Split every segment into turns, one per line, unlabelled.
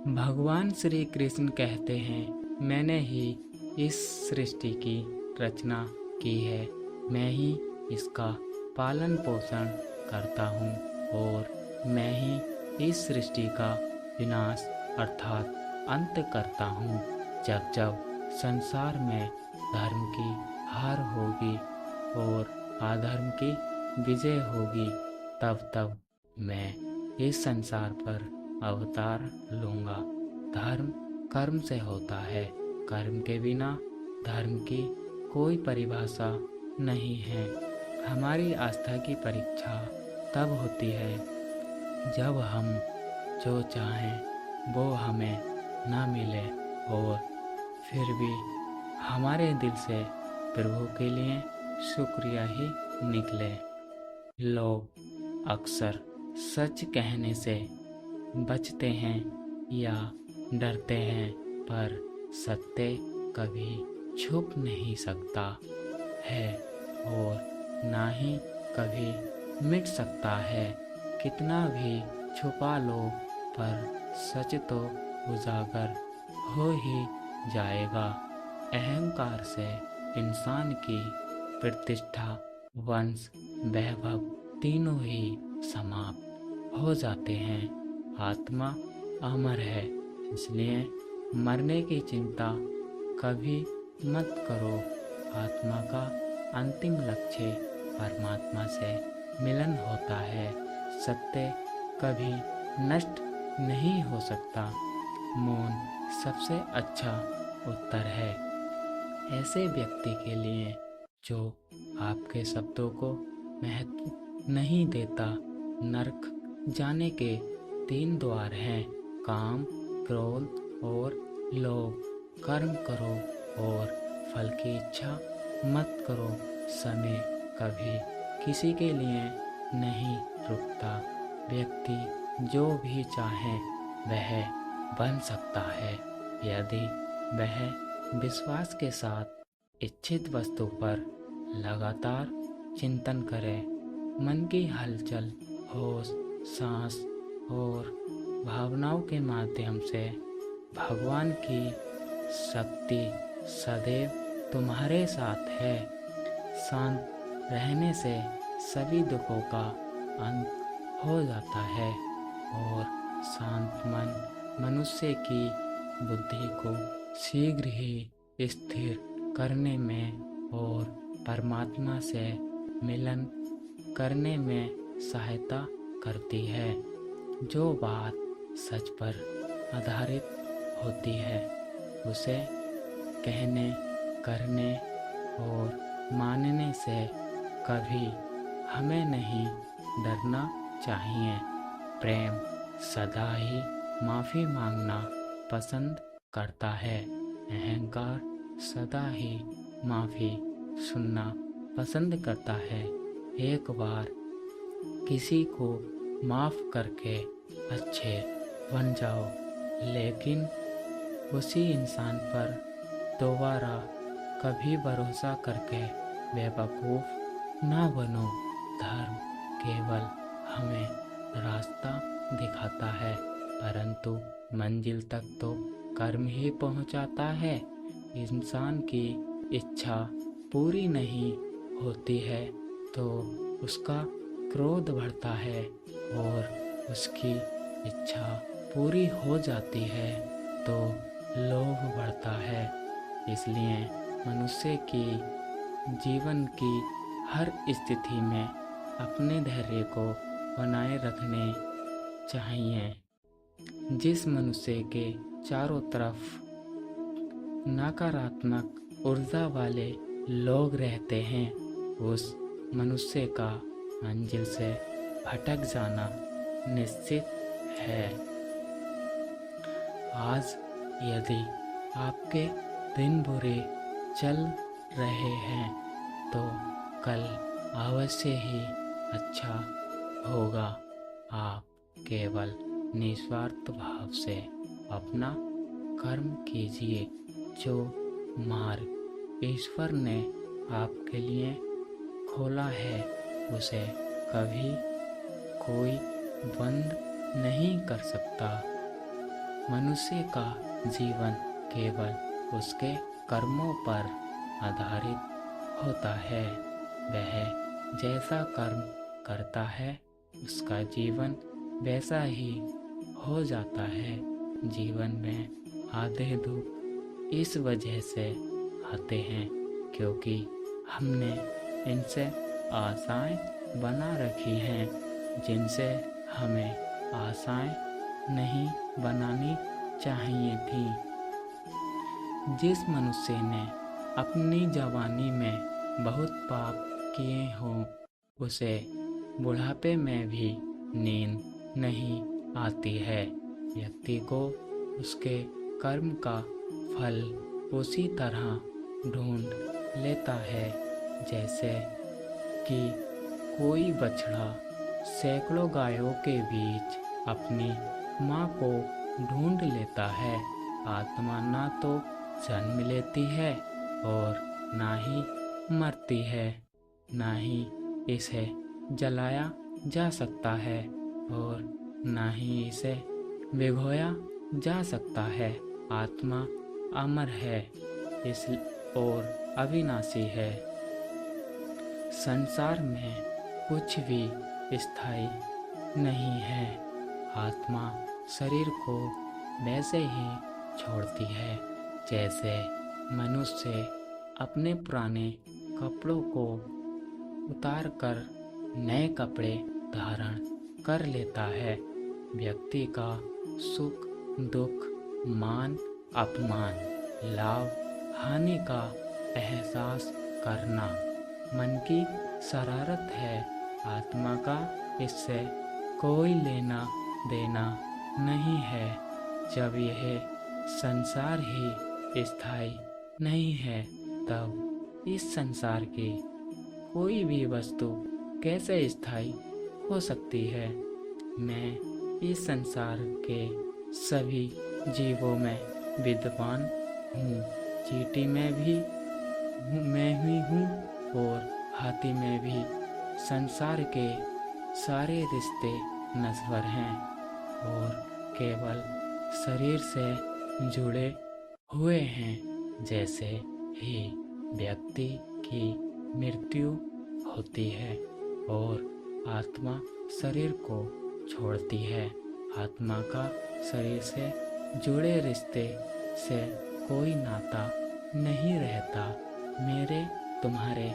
भगवान श्री कृष्ण कहते हैं, मैंने ही इस सृष्टि की रचना की है, मैं ही इसका पालन पोषण करता हूँ और मैं ही इस सृष्टि का विनाश अर्थात अंत करता हूँ। जब जब संसार में धर्म की हार होगी और अधर्म की विजय होगी, तब तब मैं इस संसार पर अवतार लूँगा। धर्म कर्म से होता है, कर्म के बिना धर्म की कोई परिभाषा नहीं है। हमारी आस्था की परीक्षा तब होती है जब हम जो चाहें वो हमें ना मिले और फिर भी हमारे दिल से प्रभु के लिए शुक्रिया ही निकले। लोग अक्सर सच कहने से बचते हैं या डरते हैं, पर सत्य कभी छुप नहीं सकता है और ना ही कभी मिट सकता है। कितना भी छुपा लो, पर सच तो उजागर हो ही जाएगा। अहंकार से इंसान की प्रतिष्ठा, वंश, वैभव तीनों ही समाप्त हो जाते हैं। आत्मा अमर है, इसलिए मरने की चिंता कभी मत करो। आत्मा का अंतिम लक्ष्य परमात्मा से मिलन होता है। सत्य कभी नष्ट नहीं हो सकता। मौन सबसे अच्छा उत्तर है ऐसे व्यक्ति के लिए जो आपके शब्दों को महत्व नहीं देता। नरक जाने के 3 द्वार हैं, काम, क्रोध और लोभ। कर्म करो और फल की इच्छा मत करो। समय कभी किसी के लिए नहीं रुकता। व्यक्ति जो भी चाहे वह बन सकता है, यदि वह विश्वास के साथ इच्छित वस्तु पर लगातार चिंतन करे। मन की हलचल, होश, सांस और भावनाओं के माध्यम से भगवान की शक्ति सदैव तुम्हारे साथ है। शांत रहने से सभी दुखों का अंत हो जाता है और शांत मन मनुष्य की बुद्धि को शीघ्र ही स्थिर करने में और परमात्मा से मिलन करने में सहायता करती है। जो बात सच पर आधारित होती है उसे कहने, करने और मानने से कभी हमें नहीं डरना चाहिए। प्रेम सदा ही माफ़ी मांगना पसंद करता है। अहंकार सदा ही माफ़ी सुनना पसंद करता है। एक बार किसी को माफ़ करके अच्छे बन जाओ, लेकिन उसी इंसान पर दोबारा कभी भरोसा करके बेवकूफ़ ना बनो। धर्म केवल हमें रास्ता दिखाता है, परंतु मंजिल तक तो कर्म ही पहुंचाता है। इंसान की इच्छा पूरी नहीं होती है तो उसका क्रोध बढ़ता है और उसकी इच्छा पूरी हो जाती है तो लोभ बढ़ता है। इसलिए मनुष्य की जीवन की हर स्थिति में अपने धैर्य को बनाए रखने चाहिए। जिस मनुष्य के चारों तरफ नकारात्मक ऊर्जा वाले लोग रहते हैं, उस मनुष्य का मंजिल से भटक जाना निश्चित है। आज यदि आपके दिन बुरे चल रहे हैं तो कल अवश्य ही अच्छा होगा। आप केवल निस्वार्थ भाव से अपना कर्म कीजिए। जो मार्ग ईश्वर ने आपके लिए खोला है उसे कभी कोई बंद नहीं कर सकता। मनुष्य का जीवन केवल उसके कर्मों पर आधारित होता है। वह जैसा कर्म करता है उसका जीवन वैसा ही हो जाता है। जीवन में आधे दुख इस वजह से आते हैं क्योंकि हमने इनसे आशाएं बना रखी हैं जिनसे हमें आशाएं नहीं बनानी चाहिए थी। जिस मनुष्य ने अपनी जवानी में बहुत पाप किए हों उसे बुढ़ापे में भी नींद नहीं आती है। व्यक्ति को उसके कर्म का फल उसी तरह ढूंढ लेता है जैसे कि कोई बछड़ा सैकड़ों गायों के बीच अपनी माँ को ढूंढ लेता है। आत्मा ना तो जन्म लेती है और ना ही मरती है, ना ही इसे जलाया जा सकता है और ना ही इसे भिगोया जा सकता है। आत्मा अमर है इस और अविनाशी है। संसार में कुछ भी स्थायी नहीं है। आत्मा शरीर को वैसे ही छोड़ती है जैसे मनुष्य अपने पुराने कपड़ों को उतार कर नए कपड़े धारण कर लेता है। व्यक्ति का सुख दुख, मान अपमान, लाभ हानि का एहसास करना मन की शरारत है। आत्मा का इससे कोई लेना देना नहीं है। जब यह संसार ही स्थायी नहीं है तब इस संसार की कोई भी वस्तु कैसे स्थायी हो सकती है। मैं इस संसार के सभी जीवों में विद्वान हूँ। चींटी में भी मैं ही हूँ और हाथी में भी। संसार के सारे रिश्ते नश्वर हैं और केवल शरीर से जुड़े हुए हैं। जैसे ही व्यक्ति की मृत्यु होती है और आत्मा शरीर को छोड़ती है, आत्मा का शरीर से जुड़े रिश्ते से कोई नाता नहीं रहता। मेरे तुम्हारे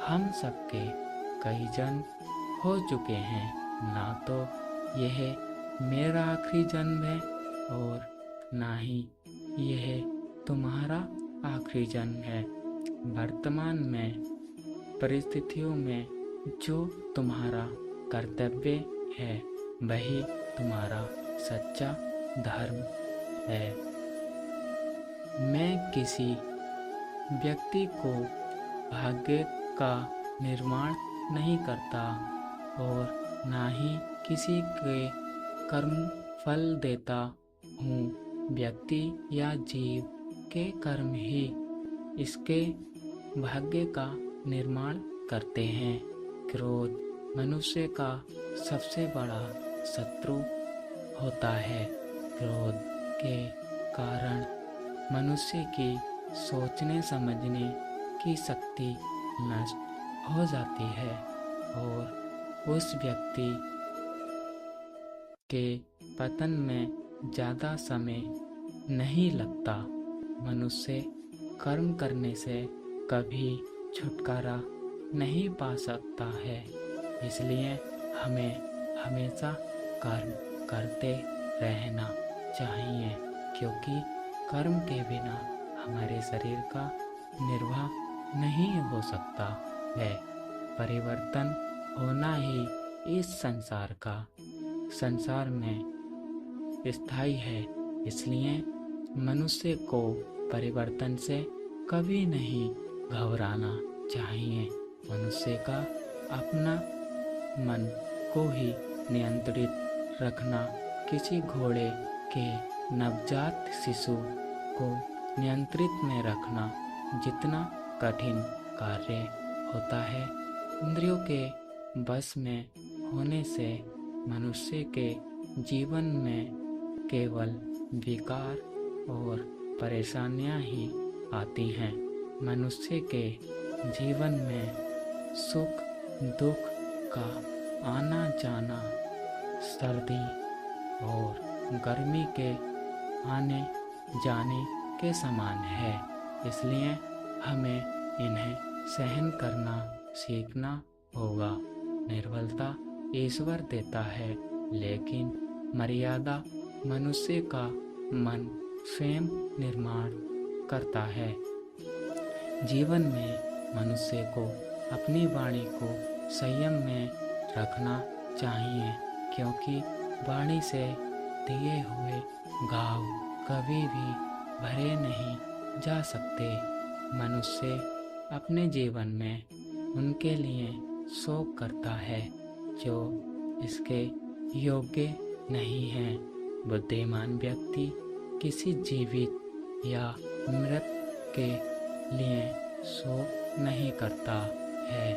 हम सबके कई जन्म हो चुके हैं, ना तो यह मेरा आखिरी जन्म है और ना ही यह तुम्हारा आखिरी जन्म है। वर्तमान में परिस्थितियों में जो तुम्हारा कर्तव्य है वही तुम्हारा सच्चा धर्म है। मैं किसी व्यक्ति को भाग्य का निर्माण नहीं करता और ना ही किसी के कर्म फल देता हूँ। व्यक्ति या जीव के कर्म ही इसके भाग्य का निर्माण करते हैं। क्रोध मनुष्य का सबसे बड़ा शत्रु होता है। क्रोध के कारण मनुष्य की सोचने समझने की शक्ति नष्ट हो जाती है और उस व्यक्ति के पतन में ज़्यादा समय नहीं लगता। मनुष्य कर्म करने से कभी छुटकारा नहीं पा सकता है, इसलिए हमें हमेशा कर्म करते रहना चाहिए क्योंकि कर्म के बिना हमारे शरीर का निर्वाह नहीं हो सकता है। परिवर्तन होना ही इस संसार में स्थायी है, इसलिए मनुष्य को परिवर्तन से कभी नहीं घबराना चाहिए। मनुष्य का अपना मन को ही नियंत्रित रखना किसी घोड़े के नवजात शिशु को नियंत्रित में रखना जितना कठिन कार्य होता है। इंद्रियों के बस में होने से मनुष्य के जीवन में केवल विकार और परेशानियां ही आती हैं। मनुष्य के जीवन में सुख दुख का आना जाना सर्दी और गर्मी के आने जाने के समान है, इसलिए हमें इन्हें सहन करना सीखना होगा। निर्बलता ईश्वर देता है, लेकिन मर्यादा मनुष्य का मन स्वयं निर्माण करता है। जीवन में मनुष्य को अपनी वाणी को संयम में रखना चाहिए, क्योंकि वाणी से दिए हुए घाव कभी भी भरे नहीं जा सकते। मनुष्य अपने जीवन में उनके लिए शोक करता है जो इसके योग्य नहीं है। बुद्धिमान व्यक्ति किसी जीवित या मृत के लिए शोक नहीं करता है।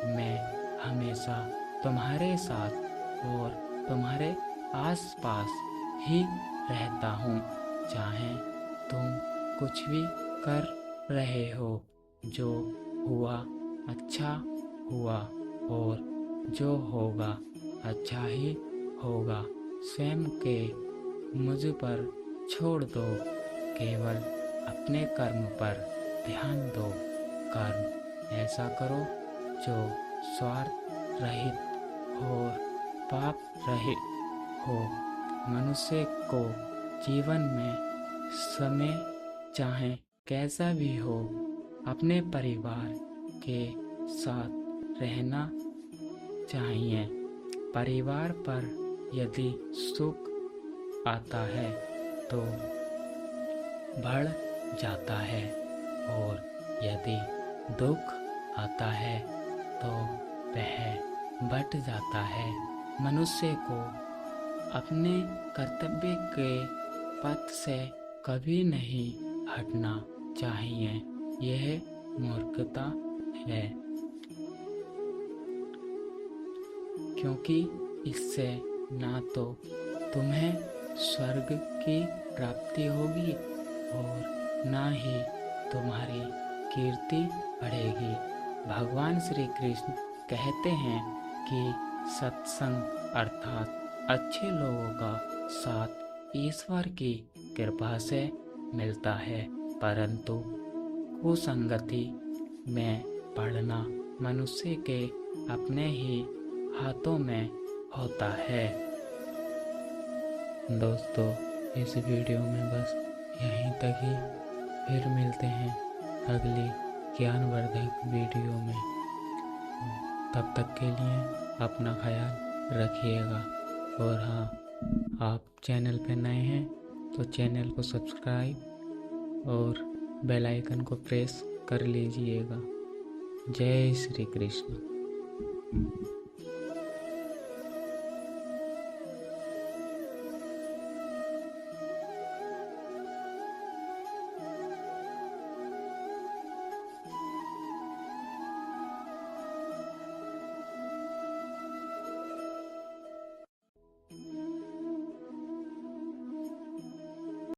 मैं हमेशा तुम्हारे साथ और तुम्हारे आसपास ही रहता हूँ, चाहे तुम कुछ भी कर रहे हो। जो हुआ अच्छा हुआ और जो होगा अच्छा ही होगा। स्वयं के मुझ पर छोड़ दो, केवल अपने कर्म पर ध्यान दो। कर्म ऐसा करो जो स्वार्थ रहित और पाप रहित हो। मनुष्य को जीवन में समय चाहे कैसा भी हो, अपने परिवार के साथ रहना चाहिए। परिवार पर यदि सुख आता है तो बढ़ जाता है, और यदि दुख आता है तो वह बढ़ जाता है। मनुष्य को अपने कर्तव्य के पथ से कभी नहीं हटना चाहिए, यह मूर्खता है, क्योंकि इससे ना तो तुम्हें स्वर्ग की प्राप्ति होगी और ना ही तुम्हारी कीर्ति बढ़ेगी। भगवान श्री कृष्ण कहते हैं कि सत्संग अर्थात अच्छे लोगों का साथ ईश्वर की कृपा से मिलता है, परंतु कुसंगति में पड़ना मनुष्य के अपने ही हाथों में होता है। दोस्तों, इस वीडियो में बस यहीं तक ही। फिर मिलते हैं अगली ज्ञानवर्धक वीडियो में। तब तक के लिए अपना ख्याल रखिएगा। और हाँ, आप चैनल पे नए हैं तो चैनल को सब्सक्राइब और बेल आइकन को प्रेस कर लीजिएगा। जय श्री कृष्ण।